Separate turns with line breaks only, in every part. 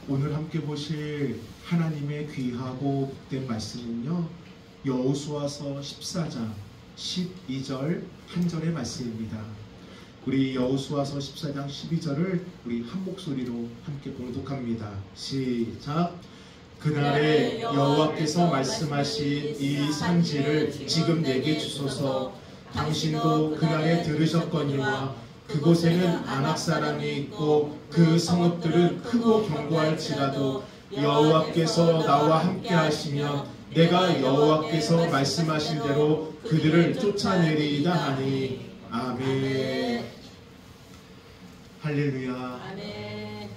오늘 함께 보실 하나님의 귀하고 복된 말씀은요, 여호수아서 14장 12절 한 절의 말씀입니다. 우리 여호수아서 14장 12절을 우리 한 목소리로 함께 봉독합니다. 시작. 그날에 여호와께서 말씀하신 이 산지를 지금 내게 주소서. 당신도 그날에 들으셨거니와 그곳에는 아낙 사람이 있고 그 성읍들은 크고 견고할지라도 여호와께서 나와 함께 하시면 내가 여호와께서 말씀하신 대로 그들을 쫓아내리이다 하니. 아멘. 할렐루야.
아멘.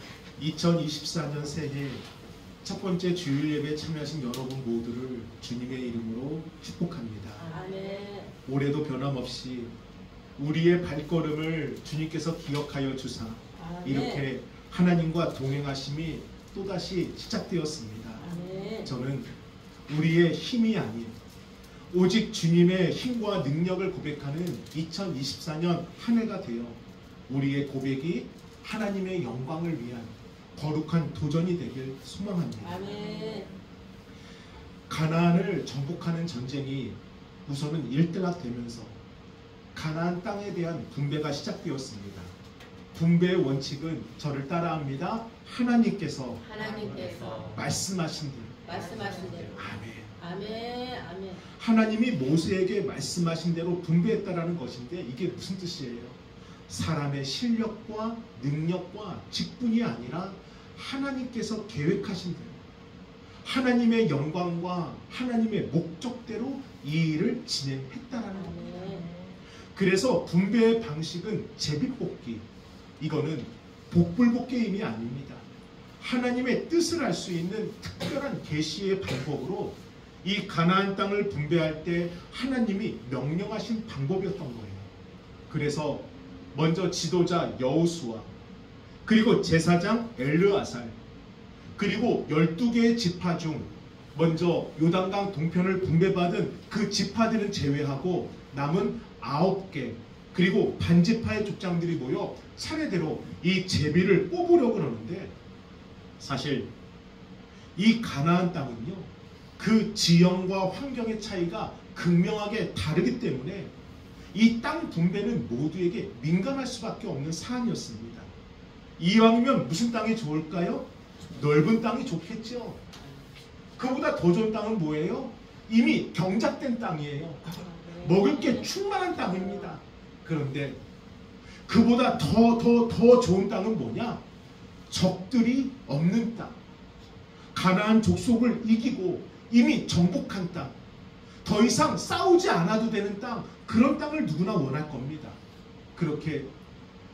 2024년 새해 첫 번째 주일 예배에 참여하신 여러분 모두를 주님의 이름으로 축복합니다.
아멘.
올해도 변함없이 우리의 발걸음을 주님께서 기억하여 주사 이렇게 하나님과 동행하심이 또다시 시작되었습니다.
아멘.
저는 우리의 힘이 아닌 오직 주님의 힘과 능력을 고백하는 2024년 한 해가 되어 우리의 고백이 하나님의 영광을 위한 거룩한 도전이 되길 소망합니다.
아멘.
가나안을 정복하는 전쟁이 우선은 일단락되면서 가나안 땅에 대한 분배가 시작되었습니다. 분배의 원칙은 저를 따라합니다. 하나님께서 말씀하신 대로. 아멘.
아멘. 아멘.
하나님이 모세에게 말씀하신 대로 분배했다라는 것인데 이게 무슨 뜻이에요? 사람의 실력과 능력과 직분이 아니라 하나님께서 계획하신 대로 하나님의 영광과 하나님의 목적대로 이 일을 진행했다라는 겁니다. 그래서 분배의 방식은 제비뽑기, 이거는 복불복 게임이 아닙니다. 하나님의 뜻을 알 수 있는 특별한 계시의 방법으로 이 가나안 땅을 분배할 때 하나님이 명령하신 방법이었던 거예요. 그래서 먼저 지도자 여호수아, 그리고 제사장 엘르아살, 그리고 12개의 지파 중 먼저 요단강 동편을 분배받은 그 지파들은 제외하고 남은 9개, 그리고 반지파의 족장들이 모여 차례대로 이 제비를 뽑으려고 그러는데, 사실 이 가나안 땅은요, 그 지형과 환경의 차이가 극명하게 다르기 때문에 이 땅 분배는 모두에게 민감할 수밖에 없는 사안이었습니다. 이왕이면 무슨 땅이 좋을까요? 넓은 땅이 좋겠죠. 그보다 더 좋은 땅은 뭐예요? 이미 경작된 땅이에요. 먹을 게 충만한 땅입니다. 그런데 그보다 더 좋은 땅은 뭐냐? 적들이 없는 땅, 가나안 족속을 이기고 이미 정복한 땅, 더 이상 싸우지 않아도 되는 땅, 그런 땅을 누구나 원할 겁니다. 그렇게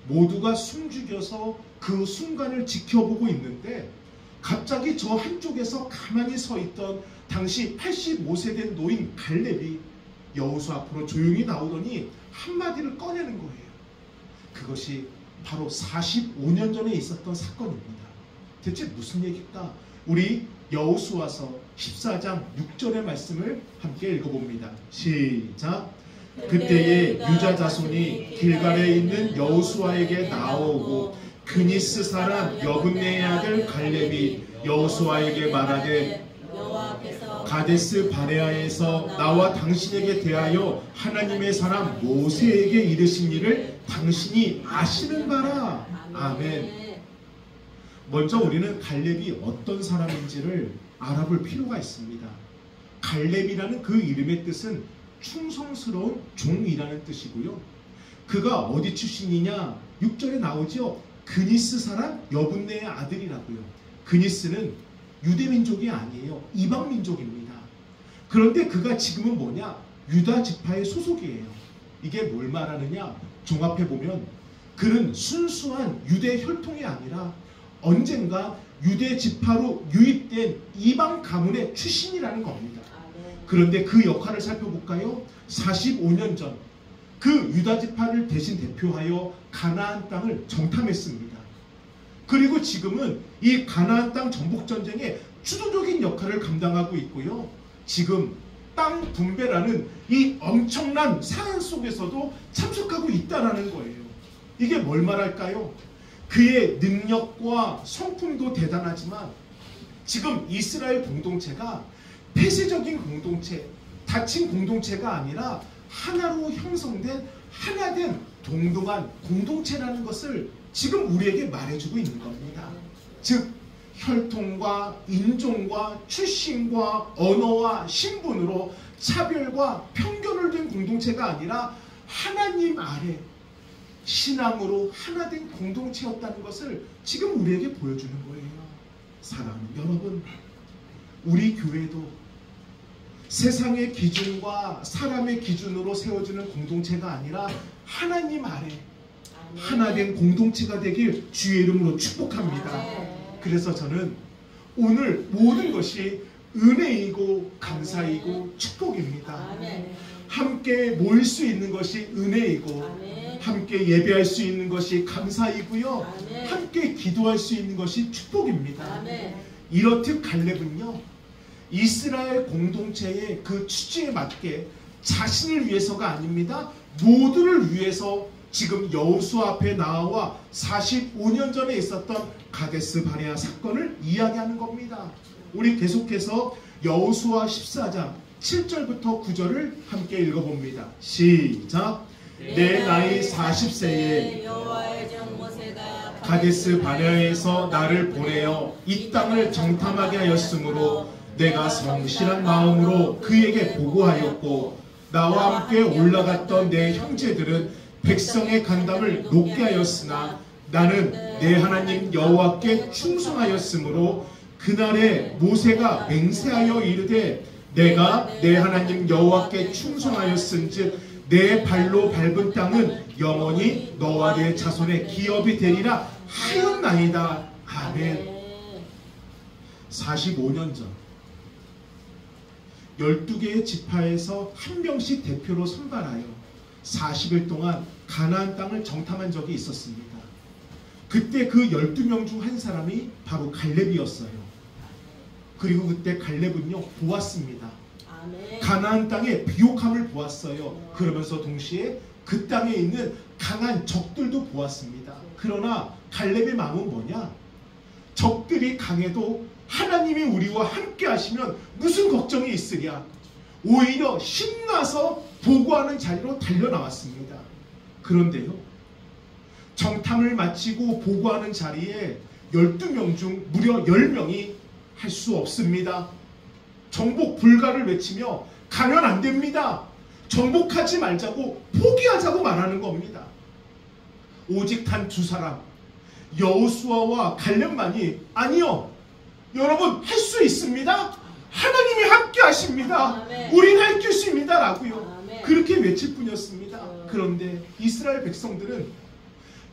모두가 숨죽여서 그 순간을 지켜보고 있는데 갑자기 저 한쪽에서 가만히 서 있던 당시 85세 된 노인 갈렙이 여호수 앞으로 조용히 나오더니 한마디를 꺼내는 거예요. 그것이 바로 45년 전에 있었던 사건입니다. 대체 무슨 얘기일까? 우리 여호수아서 14장 6절의 말씀을 함께 읽어봅니다. 시작. 그때에 유다 자손이 길갈에 있는 여호수아에게 나아오고 그니스 사람 여분네의 아들 갈렙이 여호수아에게 말하되 가데스 바네아에서 나와 당신에게 대하여 하나님의 사람 모세에게 이르신 일을 당신이 아시는 바라. 아멘. 먼저 우리는 갈렙이 어떤 사람인지를 알아볼 필요가 있습니다. 갈렙이라는 그 이름의 뜻은 충성스러운 종이라는 뜻이고요. 그가 어디 출신이냐? 6절에 나오죠. 그니스 사람 여분네의 아들이라고요. 그니스는 유대민족이 아니에요. 이방민족입니다. 그런데 그가 지금은 뭐냐? 유다 지파의 소속이에요. 이게 뭘 말하느냐? 종합해보면 그는 순수한 유대 혈통이 아니라 언젠가 유대 지파로 유입된 이방 가문의 출신이라는 겁니다. 그런데 그 역할을 살펴볼까요? 45년 전 그 유다 지파를 대신 대표하여 가나안 땅을 정탐했습니다. 그리고 지금은 이 가나안 땅 정복전쟁에 주도적인 역할을 감당하고 있고요. 지금 땅 분배라는 이 엄청난 사안 속에서도 참석하고 있다는 거예요. 이게 뭘 말할까요? 그의 능력과 성품도 대단하지만 지금 이스라엘 공동체가 폐쇄적인 공동체, 닫힌 공동체가 아니라 하나로 형성된 하나된 동등한 공동체라는 것을 지금 우리에게 말해주고 있는 겁니다. 즉 혈통과 인종과 출신과 언어와 신분으로 차별과 편견을 둔 공동체가 아니라 하나님 아래 신앙으로 하나된 공동체였다는 것을 지금 우리에게 보여주는 거예요. 사랑하는 여러분, 우리 교회도 세상의 기준과 사람의 기준으로 세워지는 공동체가 아니라 하나님 아래 하나된 공동체가 되길 주의 이름으로 축복합니다. 그래서 저는 오늘 모든 것이 은혜이고 감사이고 축복입니다. 함께 모일 수 있는 것이 은혜이고 함께 예배할 수 있는 것이 감사이고요. 함께 기도할 수 있는 것이 축복입니다. 이렇듯 갈렙은요, 이스라엘 공동체의 그 취지에 맞게 자신을 위해서가 아닙니다. 모두를 위해서 지금 여호수아 앞에 나와 45년 전에 있었던 가데스 바네아 사건을 이야기하는 겁니다. 우리 계속해서 여호수아 14장 7절부터 9절을 함께 읽어봅니다. 시작. 내 나이 40세에
여호와의 종 모세가
가데스 바네아에서 나를 보내어 이 땅을 정탐하게 하였으므로 내가 성실한 마음으로 그에게 보고하였고 나와 함께 올라갔던 내 형제들은 백성의 간담을 높게 하였으나 나는 내 하나님 여호와께 충성하였으므로 그날에 모세가 맹세하여 이르되 내가 내 하나님 여호와께 충성하였은즉 내 발로 밟은 땅은 영원히 너와 내 자손의 기업이 되리라 하였나이다. 아멘. 45년 전 12개의 지파에서 한 명씩 대표로 선발하여 40일 동안 가나안 땅을 정탐한 적이 있었습니다. 그때 그 12명 중 한 사람이 바로 갈렙이었어요. 그리고 그때 갈렙은요 보았습니다. 가나안 땅의 비옥함을 보았어요. 그러면서 동시에 그 땅에 있는 강한 적들도 보았습니다. 그러나 갈렙의 마음은 뭐냐? 적들이 강해도 하나님이 우리와 함께 하시면 무슨 걱정이 있으랴? 오히려 신나서 보고하는 자리로 달려나왔습니다. 그런데요, 정탐을 마치고 보고하는 자리에 12명 중 무려 10명이 할 수 없습니다. 정복 불가를 외치며 가면 안 됩니다. 정복하지 말자고 포기하자고 말하는 겁니다. 오직 단 두 사람, 여호수아와 갈렙만이 아니요, 여러분 할 수 있습니다. 하나님이 함께 하십니다. 우린 할 수 있습니다 라고요. 그렇게 외칠 뿐이었습니다. 그런데 이스라엘 백성들은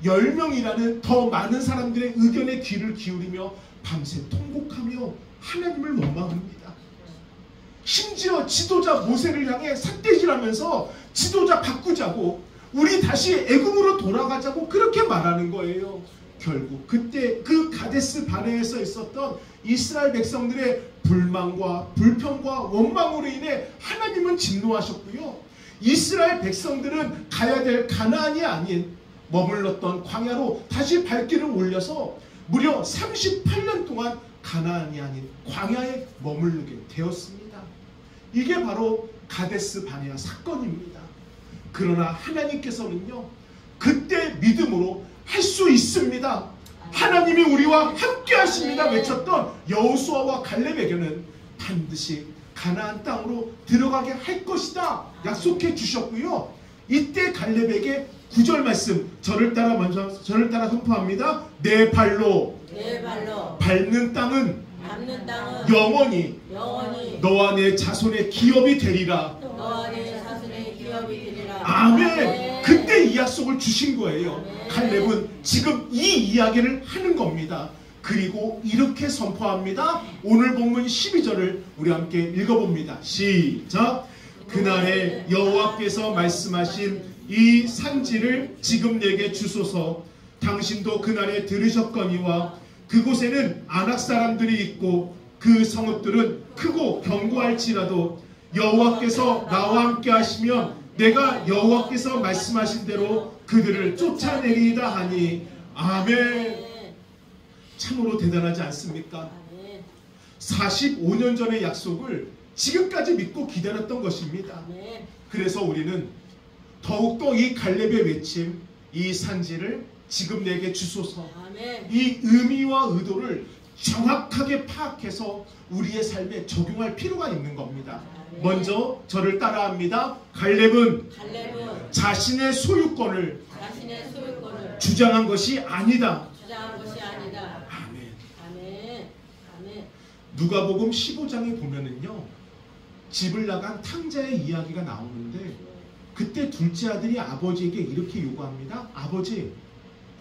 10명이라는 더 많은 사람들의 의견에 귀를 기울이며 밤새 통곡하며 하나님을 원망합니다. 심지어 지도자 모세를 향해 삿대질하면서 지도자 바꾸자고, 우리 다시 애굽으로 돌아가자고 그렇게 말하는 거예요. 결국 그때 그 가데스 바네아에서 있었던 이스라엘 백성들의 불만과 불평과 원망으로 인해 하나님은 진노하셨고요. 이스라엘 백성들은 가야 될 가나안이 아닌 머물렀던 광야로 다시 발길을 올려서 무려 38년 동안 가나안이 아닌 광야에 머무르게 되었습니다. 이게 바로 가데스 바네아 사건입니다. 그러나 하나님께서는요, 그때 믿음으로 할 수 있습니다, 하나님이 우리와 함께 하십니다 외쳤던 여호수아와 갈렙에게는 반드시 가나안 땅으로 들어가게 할 것이다 약속해 주셨고요. 이때 갈렙에게 9절 말씀, 저를 따라 선포합니다. 내 발로 밟는 땅은 영원히 너와 내 자손의 기업이 되리라. 아멘. 그때 이 약속을 주신 거예요. 갈렙은 지금 이 이야기를 하는 겁니다. 그리고 이렇게 선포합니다. 오늘 본문 12절을 우리 함께 읽어봅니다. 시작. 그날에 여호와께서 말씀하신 이 산지를 지금 내게 주소서. 당신도 그날에 들으셨거니와 그곳에는 아낙 사람들이 있고 그 성읍들은 크고 견고할지라도 여호와께서 나와 함께 하시면 내가 여호와께서 말씀하신 대로 그들을 쫓아내리이다 하니 아멘. 참으로 대단하지 않습니까? 45년 전의 약속을 지금까지 믿고 기다렸던 것입니다. 그래서 우리는 더욱더 이 갈렙의 외침, 이 산지를 지금 내게 주소서, 이 의미와 의도를 정확하게 파악해서 우리의 삶에 적용할 필요가 있는 겁니다. 먼저 저를 따라합니다. 갈렙은 자신의 소유권을 주장한 것이 아니다. 아멘. 누가복음 15장에 보면은요, 집을 나간 탕자의 이야기가 나오는데, 그때 둘째 아들이 아버지에게 이렇게 요구합니다. 아버지,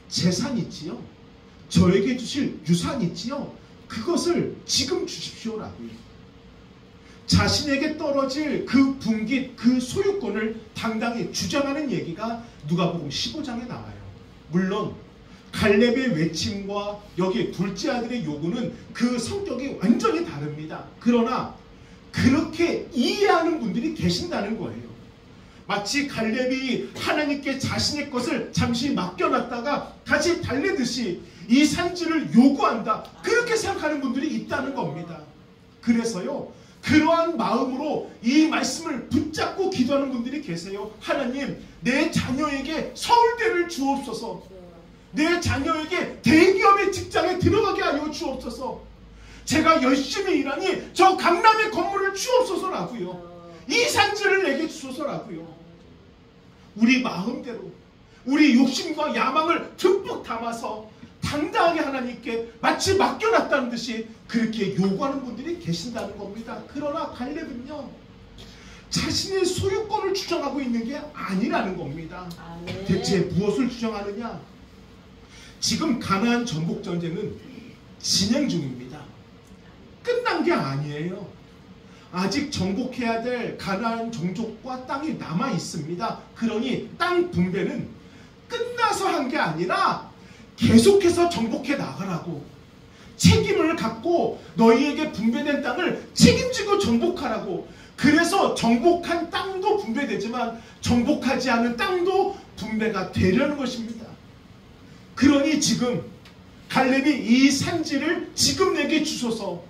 재산 있지요? 저에게 주실 유산 있지요? 그것을 지금 주십시오라고요. 자신에게 떨어질 그 분깃, 그 소유권을 당당히 주장하는 얘기가 누가복음 15장에 나와요. 물론 갈렙의 외침과 여기 둘째 아들의 요구는 그 성격이 완전히 다릅니다. 그러나 그렇게 이해하는 분들이 계신다는 거예요. 마치 갈렙이 하나님께 자신의 것을 잠시 맡겨놨다가 다시 달래듯이 이 산지를 요구한다, 그렇게 생각하는 분들이 있다는 겁니다. 그래서요, 그러한 마음으로 이 말씀을 붙잡고 기도하는 분들이 계세요. 하나님, 내 자녀에게 서울대를 주옵소서, 내 자녀에게 대기업의 직장에 들어가게 하여 주옵소서, 제가 열심히 일하니 저 강남의 건물을 주옵소서라고요. 이 산지를 내게 주소서라고요. 우리 마음대로 우리 욕심과 야망을 듬뿍 담아서 당당하게 하나님께 마치 맡겨놨다는 듯이 그렇게 요구하는 분들이 계신다는 겁니다. 그러나 갈렙은요, 자신의 소유권을 주장하고 있는 게 아니라는 겁니다. 대체 무엇을 주장하느냐? 지금 가나안 정복 전쟁은 진행 중입니다. 끝난 게 아니에요. 아직 정복해야 될 가나안 종족과 땅이 남아 있습니다. 그러니 땅 분배는 끝나서 한 게 아니라 계속해서 정복해 나가라고, 책임을 갖고 너희에게 분배된 땅을 책임지고 정복하라고. 그래서 정복한 땅도 분배되지만 정복하지 않은 땅도 분배가 되려는 것입니다. 그러니 지금 갈렙이 이 산지를 지금 내게 주소서,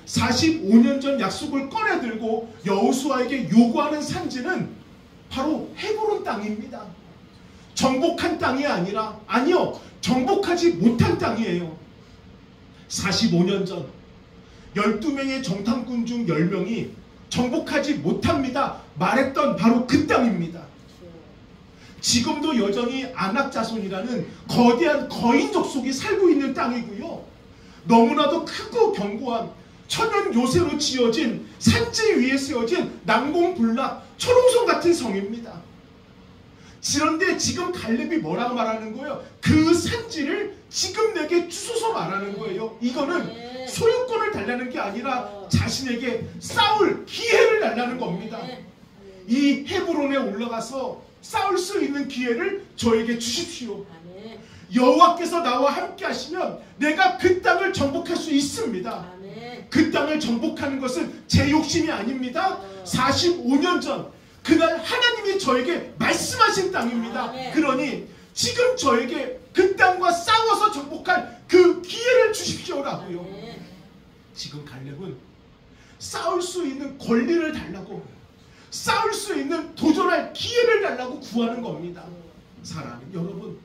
45년 전 약속을 꺼내들고 여호수아에게 요구하는 산지는 바로 헤브론 땅입니다. 정복한 땅이 아니라, 아니요, 정복하지 못한 땅이에요. 45년 전 12명의 정탐꾼 중 10명이 정복하지 못합니다 말했던 바로 그 땅입니다. 지금도 여전히 아낙 자손이라는 거대한 거인 족속이 살고 있는 땅이고요, 너무나도 크고 견고한 천연 요새로 지어진 산지 위에 세워진 난공불락 초롱성 같은 성입니다. 그런데 지금 갈렙이 뭐라고 말하는 거예요? 그 산지를 지금 내게 주소서 말하는 거예요. 이거는 소유권을 달라는 게 아니라 자신에게 싸울 기회를 달라는 겁니다. 이 헤브론에 올라가서 싸울 수 있는 기회를 저에게 주십시오. 여호와께서 나와 함께 하시면 내가 그 땅을 정복할 수 있습니다. 그 땅을 정복하는 것은 제 욕심이 아닙니다. 45년 전 그날 하나님이 저에게 말씀하신 땅입니다. 그러니 지금 저에게 그 땅과 싸워서 정복할 그 기회를 주십시오라고요. 지금 갈렙은 싸울 수 있는 권리를 달라고, 싸울 수 있는 도전할 기회를 달라고 구하는 겁니다. 사랑하는 여러분,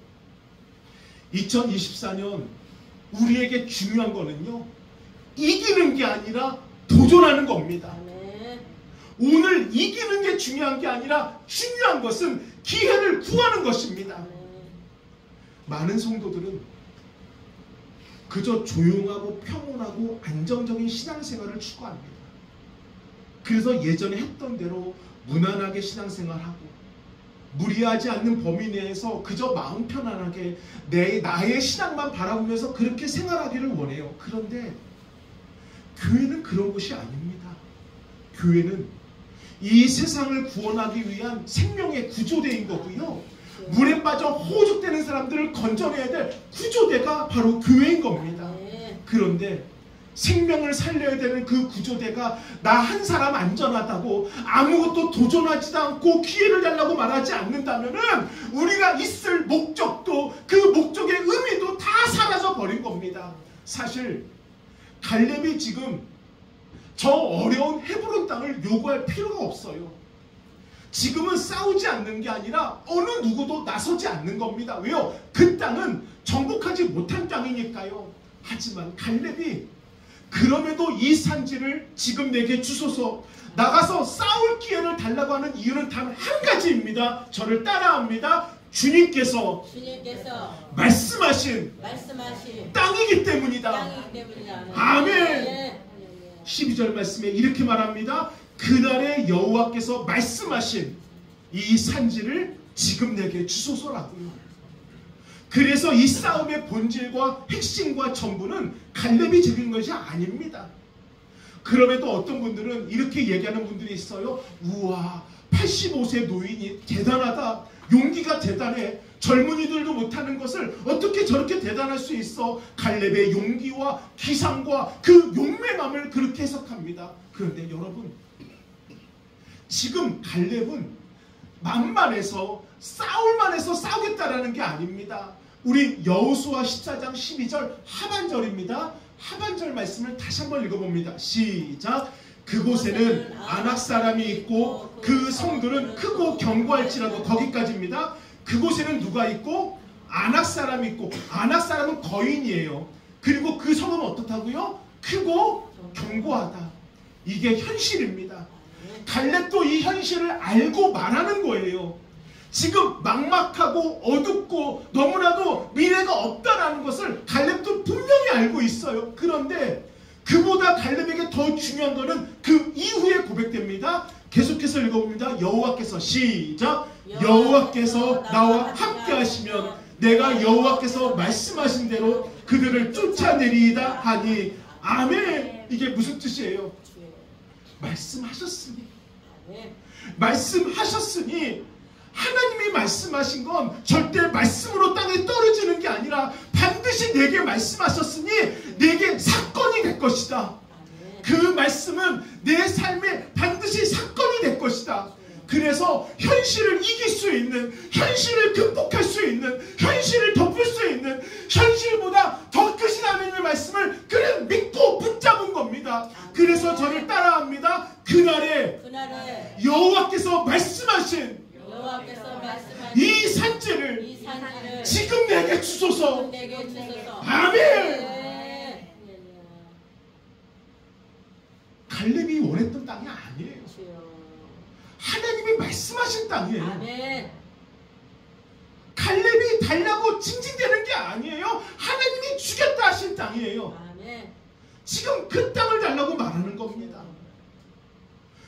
2024년 우리에게 중요한 거는요, 이기는 게 아니라 도전하는 겁니다. 오늘 이기는 게 중요한 게 아니라 중요한 것은 기회를 구하는 것입니다. 많은 성도들은 그저 조용하고 평온하고 안정적인 신앙생활을 추구합니다. 그래서 예전에 했던 대로 무난하게 신앙생활하고 무리하지 않는 범위 내에서 그저 마음 편안하게 나의 신앙만 바라보면서 그렇게 생활하기를 원해요. 그런데 교회는 그런 곳이 아닙니다. 교회는 이 세상을 구원하기 위한 생명의 구조대인 거고요, 물에 빠져 호죽되는 사람들을 건져내야 될 구조대가 바로 교회인 겁니다. 그런데 생명을 살려야 되는 그 구조대가 나 한 사람 안전하다고 아무것도 도전하지도 않고 기회를 달라고 말하지 않는다면은 우리가 있을 목적도, 그 목적의 의미도 겁니다. 사실 갈렙이 지금 저 어려운 헤브론 땅을 요구할 필요가 없어요. 지금은 싸우지 않는 게 아니라 어느 누구도 나서지 않는 겁니다. 왜요? 그 땅은 정복하지 못한 땅이니까요. 하지만 갈렙이 그럼에도 이 산지를 지금 내게 주소서, 나가서 싸울 기회를 달라고 하는 이유는 단 한 가지입니다. 저를 따라합니다. 주님께서 말씀하신 땅이기 때문이다. 아멘. 12절 말씀에 이렇게 말합니다. 그날에 여호와께서 말씀하신 이 산지를 지금 내게 주소서라고요. 그래서 이 싸움의 본질과 핵심과 전부는 갈렙이 적인 것이 아닙니다. 그럼에도 어떤 분들은 이렇게 얘기하는 분들이 있어요. 우와, 85세 노인이 대단하다. 용기가 대단해. 젊은이들도 못하는 것을 어떻게 저렇게 대단할 수 있어. 갈렙의 용기와 기상과 그 용맹함을 그렇게 해석합니다. 그런데 여러분, 지금 갈렙은 만만해서 싸울만해서 싸우겠다라는 게 아닙니다. 우리 여호수아 14장 12절 하반절입니다. 하반절 말씀을 다시 한번 읽어봅니다. 시작. 그곳에는 아낙 사람이 있고 그 성들은 크고 견고할지라도, 거기까지입니다. 그곳에는 누가 있고? 아낙 사람이 있고, 아낙 사람은 거인이에요. 그리고 그 성은 어떻다고요? 크고 견고하다. 이게 현실입니다. 갈렙도 이 현실을 알고 말하는 거예요. 지금 막막하고 어둡고 너무나도 미래가 없다라는 것을 갈렙도 분명히 알고 있어요. 그런데 그보다 갈렙에게 더 중요한 것은 그 이후에 고백됩니다. 계속해서 읽어봅니다. 여호와께서, 시작. 여호와께서 나와 함께 하시면 내가 여호와께서 말씀하신 대로 그들을 쫓아내리이다 하니. 아멘. 이게 무슨 뜻이에요? 말씀하셨으니, 말씀하셨으니, 하나님이 말씀하신 건 절대 말씀으로 땅에 떨어지는 게 아니라 반드시 내게 말씀하셨으니 내게 사건이 될 것이다. 그 말씀은 내 삶에 반드시 사건이 될 것이다. 그래서 현실을 이길 수 있는, 현실을 극복할 수 있는, 현실을 덮을 수 있는, 현실보다 더 크신 하나님의 말씀을 그냥 믿고 붙잡은 겁니다. 그래서 저를 따라합니다. 그날에 여호와께서 말씀하신 이 산지를 지금 내게 주소서. 아멘. 갈렙이 원했던 땅이 아니에요. 하나님이 말씀하신 땅이에요.
아멘.
갈렙이 달라고 징징대는 게 아니에요. 하나님이 주겠다 하신 땅이에요.
아멘.
지금 그 땅을 달라고 말하는 겁니다.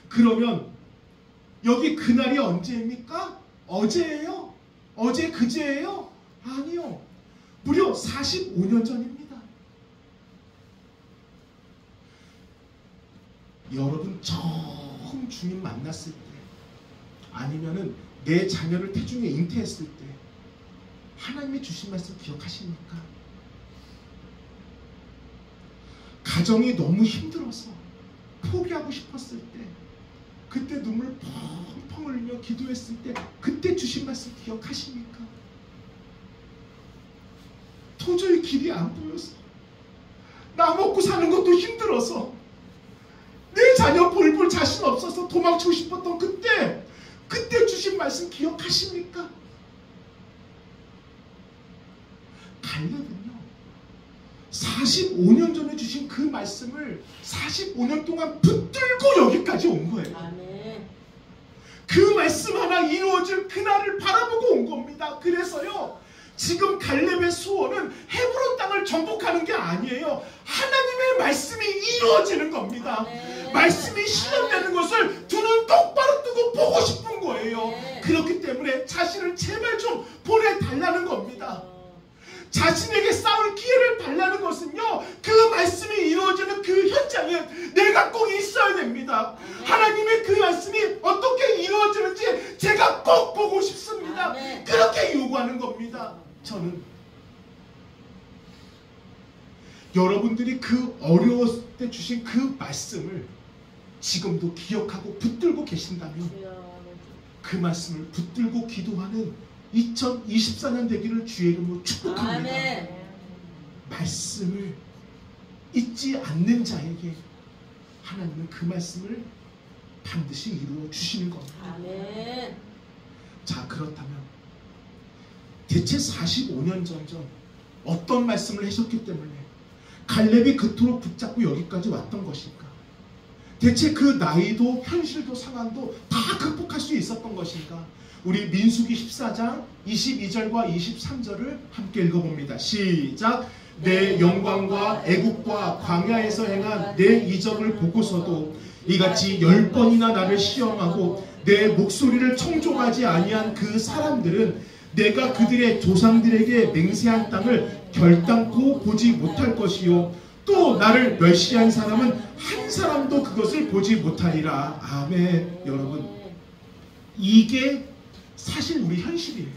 그러면 여기 그날이 언제입니까? 어제예요? 어제 그제예요? 아니요. 무려 45년 전입니다. 여러분 처음 주님 만났을 때, 아니면은 내 자녀를 태중에 잉태했을 때 하나님이 주신 말씀 기억하십니까? 가정이 너무 힘들어서 포기하고 싶었을 때, 그때 눈물 펑펑 흘리며 기도했을 때 그때 주신 말씀 기억하십니까? 도저히 길이 안 보여서, 나 먹고 사는 것도 힘들어서, 내 자녀 볼 자신 없어서 도망치고 싶었던 그때 주신 말씀 기억하십니까? 갈렙은요, 45년 전에 주신 그 말씀을 45년 동안 붙들고 여기까지 온 거예요.
아멘.
그 말씀 하나 이루어질 그날을 바라보고 온 겁니다. 그래서요, 지금 갈렙의 소원은 헤브론 땅을 정복하는 게 아니에요. 하나님의 말씀이 이루어지는 겁니다.
아멘.
말씀이 실현되는 것을 두 눈 똑바로 뜨고 보고 싶은 거예요.
아멘.
그렇기 때문에 자신을 제발 좀 보내달라는 겁니다. 자신에게 싸울 기회를 달라는 것은요, 그 말씀이 이루어지는 그 현장에 내가 꼭 있어야 됩니다.
아멘.
하나님의 그 말씀이 어떻게 이루어지는지 제가 꼭 보고 싶습니다.
아멘.
그렇게 요구하는 겁니다. 저는 여러분들이 그 어려웠을 때 주신 그 말씀을 지금도 기억하고 붙들고 계신다면 그 말씀을 붙들고 기도하는 2024년 되기를 주의 이름으로 축복합니다.
아멘.
말씀을 잊지 않는 자에게 하나님은 그 말씀을 반드시 이루어 주시는 겁니다.
아멘.
자, 그렇다면 대체 45년 전 어떤 말씀을 하셨기 때문에 갈렙이 그토록 붙잡고 여기까지 왔던 것인가? 대체 그 나이도 현실도 상황도 다 극복할 수 있었던 것인가? 우리 민수기 14장 22절과 23절을 함께 읽어봅니다. 시작! 내 영광과 애국과 광야에서 행한 내 이적을 보고서도 이같이 10번이나 나를 시험하고 내 목소리를 청종하지 아니한 그 사람들은 내가 그들의 조상들에게 맹세한 땅을 결단코 보지 못할 것이요 또 나를 멸시한 사람은 한 사람도 그것을 보지 못하리라. 아멘. 여러분, 이게 사실 우리 현실이에요.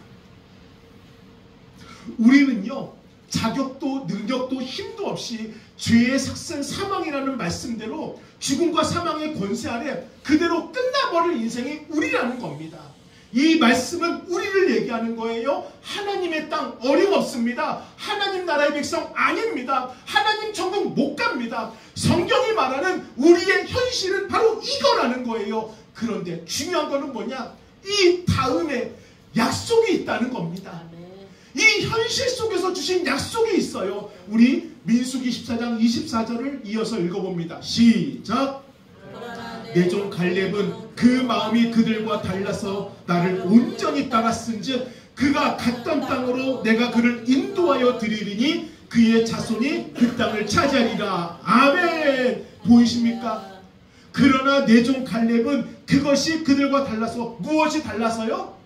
우리는요, 자격도 능력도 힘도 없이 죄의 삭슨 사망이라는 말씀대로 죽음과 사망의 권세 아래 그대로 끝나버릴 인생이 우리라는 겁니다. 이 말씀은 우리를 얘기하는 거예요. 하나님의 땅 어림없습니다. 하나님 나라의 백성 아닙니다. 하나님 천국 못 갑니다. 성경이 말하는 우리의 현실은 바로 이거라는 거예요. 그런데 중요한 거는 뭐냐? 이 다음에 약속이 있다는 겁니다. 이 현실 속에서 주신 약속이 있어요. 우리 민수기 14장 24절을 이어서 읽어봅니다. 시작! 내 종 갈렙은 그 마음이 그들과 달라서 나를 온전히 따랐은즉 그가 갔던 땅으로 내가 그를 인도하여 드리리니 그의 자손이 그 땅을 차지하리라. 아멘. 보이십니까? 그러나 내 종 갈렙은 그것이 그들과 달라서, 무엇이 달라서요?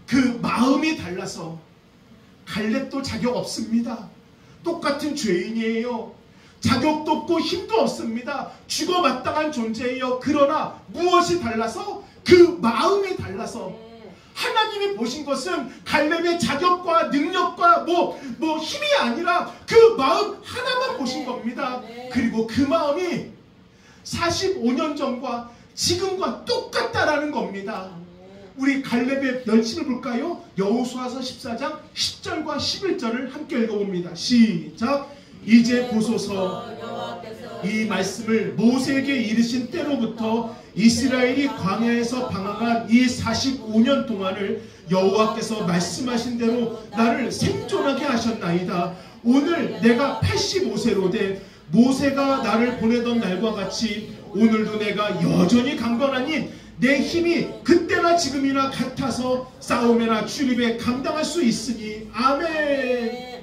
그 마음이 달라서. 갈렙도 자격 없습니다. 똑같은 죄인이에요. 자격도 없고 힘도 없습니다. 죽어 마땅한 존재예요. 그러나 무엇이 달라서? 그 마음이 달라서. 하나님이 보신 것은 갈렙의 자격과 능력과 뭐 힘이 아니라 그 마음 하나만 보신 겁니다. 그리고 그 마음이 45년 전과 지금과 똑같다라는 겁니다. 우리 갈렙의 멸심을 볼까요? 여호수아서 14장 10절과 11절을 함께 읽어봅니다. 시작! 이제 보소서, 이 말씀을 모세에게 이르신 때로부터 이스라엘이 광야에서 방황한 이 45년 동안을 여호와께서 말씀하신 대로 나를 생존하게 하셨나이다. 오늘 내가 85세로 돼 모세가 나를 보내던 날과 같이 오늘도 내가 여전히 강건하니 내 힘이 그때나 지금이나 같아서 싸움에나 출입에 감당할 수 있으니. 아멘.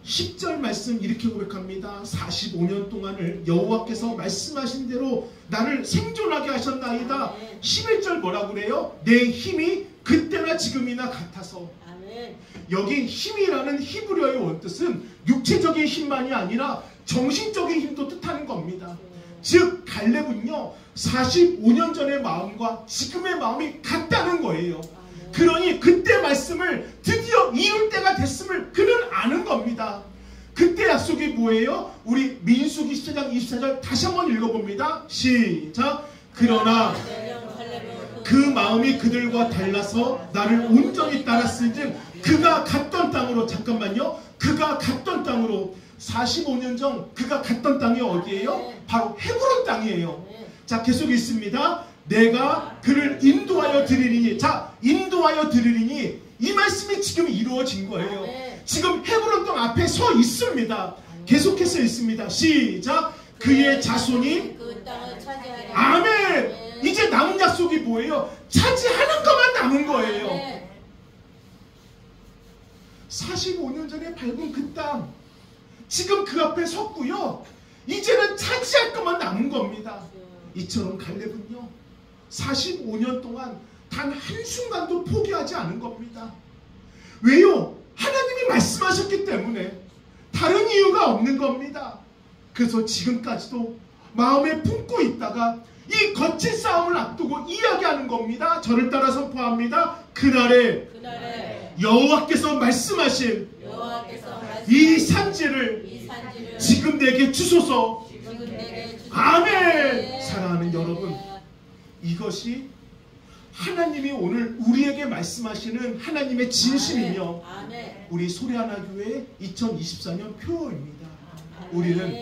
10절 말씀 이렇게 고백합니다. 45년 동안을 여호와께서 말씀하신 대로 나를 생존하게 하셨나이다. 11절 뭐라고 그래요? 내 힘이 그때나 지금이나 같아서. 여기 힘이라는 히브리어의 원뜻은 육체적인 힘만이 아니라 정신적인 힘도 뜻하는 겁니다. 즉 갈렙은요 45년 전의 마음과 지금의 마음이 같다는 거예요. 그러니 그때 말씀을 드디어 이룰 때가 됐음을 그는 아는 겁니다. 그때 약속이 뭐예요? 우리 민수기 14장 24절 다시 한번 읽어봅니다. 시작! 그러나 그 마음이 그들과 달라서 나를 온전히 따랐은즉 그가 갔던 땅으로. 잠깐만요. 그가 갔던 땅으로. 45년 전 그가 갔던 땅이 어디예요? 바로 헤브론 땅이에요. 자, 계속 있습니다. 내가 그를 인도하여 드리리니. 자, 인도하여 드리리니 이 말씀이 지금 이루어진 거예요. 지금 헤브론 땅 앞에 서 있습니다. 계속해서 있습니다. 시작! 그의 자손이
그 땅을 차지하리라.
아멘. 이제 남은 약속이 뭐예요? 차지하는 것만 남은 거예요. 45년 전에 밟은 그 땅, 지금 그 앞에 섰고요. 이제는 차지할 것만 남은 겁니다. 이처럼 갈렙은요 45년 동안 단 한순간도 포기하지 않은 겁니다. 왜요? 하나님이 말씀하셨기 때문에. 다른 이유가 없는 겁니다. 그래서 지금까지도 마음에 품고 있다가 이 거친 싸움을 앞두고 이야기하는 겁니다. 저를 따라 선포합니다. 그날에 여호와께서 말씀하신 이 산지를 지금 내게 주소서. 아멘. 사랑하는 여러분, 이것이 하나님이 오늘 우리에게 말씀하시는 하나님의 진심이며
아멘.
우리 소리하나교회 2024년 표어입니다.
아멘.
우리는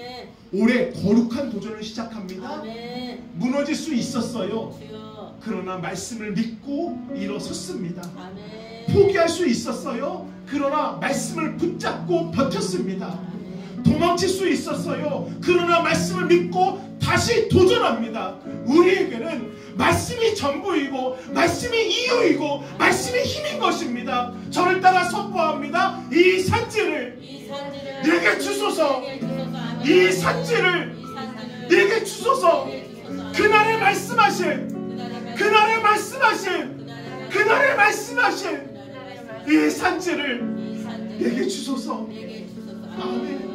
올해 거룩한 도전을 시작합니다.
아멘.
무너질 수 있었어요.
주여.
그러나 말씀을 믿고 일어섰습니다.
아멘.
포기할 수 있었어요. 그러나 말씀을 붙잡고 버텼습니다.
아멘.
도망칠 수 있었어요. 그러나 말씀을 믿고 다시 도전합니다. 우리에게는 말씀이 전부이고 말씀이 이유이고 말씀이 힘인 것입니다. 저를 따라 선포합니다. 이 산지를
이 산지를
내게 주소서.
내게 주소서. 아멘.
이 산지를
이 산지를
내게 주소서.
내게 주소서.
그날에 말씀하신 그날에 말씀하신 그날에 말씀하신 이 산지를
이 산지를
내게 주소서.
내게 주소서.
아멘.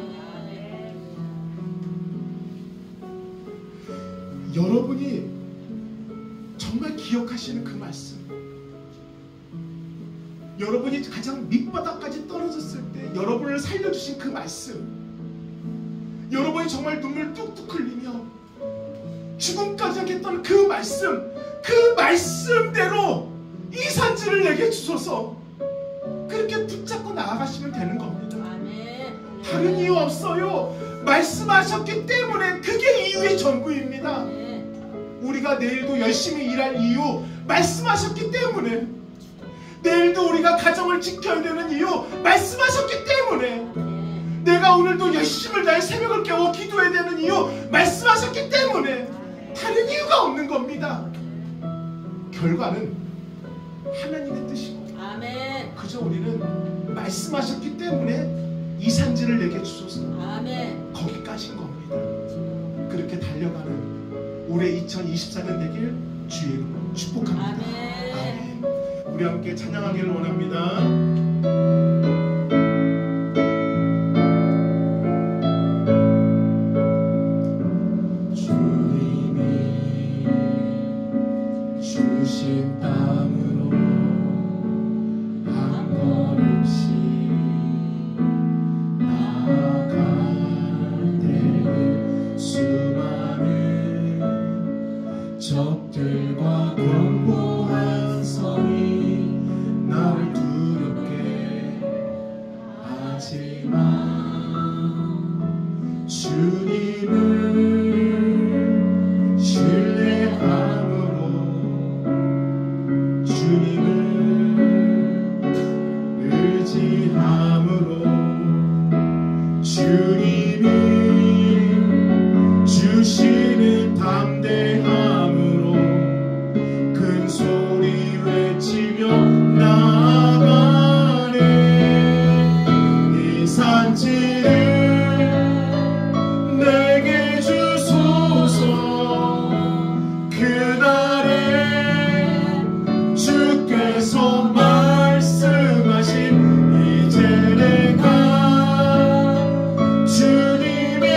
여러분이 정말 기억하시는 그 말씀, 여러분이 가장 밑바닥까지 떨어졌을 때 여러분을 살려주신 그 말씀, 여러분이 정말 눈물 뚝뚝 흘리며 죽음까지 하겠다는 그 말씀대로 이 산지를 내게 주소서. 그렇게 붙잡고 나아가시면 되는 겁니다.
아멘.
다른 이유 없어요. 말씀하셨기 때문에 그게 이유의 전부입니다.
아멘.
우리가 내일도 열심히 일할 이유, 말씀하셨기 때문에. 내일도 우리가 가정을 지켜야 되는 이유, 말씀하셨기 때문에.
아멘.
내가 오늘도 열심을 다해 새벽을 깨워 기도해야 되는 이유, 말씀하셨기 때문에. 다른 이유가 없는 겁니다. 결과는 하나님의 뜻이고,
아멘.
그저 우리는 말씀하셨기 때문에 이 산지를 내게 주소서.
아멘.
거기까지인 겁니다. 그렇게 달려가는 올해 2024년 되길 주의 이름으로 축복합니다.
아멘.
아멘. 우리 함께 찬양하기를 원합니다. 주신 땀으로 한 걸음씩 나아갈 때 수많은 적들과 견고한 성이 나를 두렵게 하지만 주님을 신뢰함으로 주님을 의지함으로 주님이 주시는 담대함으로 큰 소리 외치며 나아가네. 이 산지를 내게 주소서. 그날에 주께서 말씀하신 이제 내가 주님의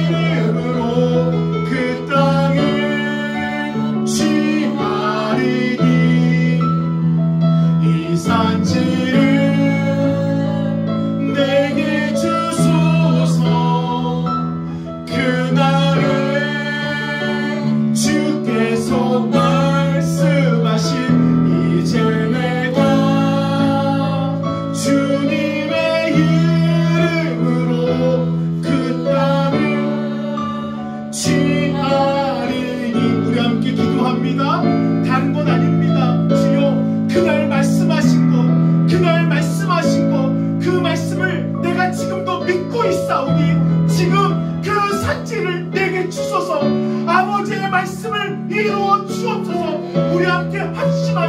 이름으로 그 땅을 취하리니 이 산지를 내게 주소서. 그날에 주께서 말씀하신 이제 내가 주님의 이름으로 그 땅을 취하리니. 우리 함께 기도합니다. 다른 건 아닙니다. 주여, 그날 말씀하신 것, 그날 말씀하신 것, 그 말씀을 내가 지금도 믿고 있사오니 지금 그 산지를 내게 주소서. 아버지의 말씀을 이루어 주옵소서. 우리 함께 합심하여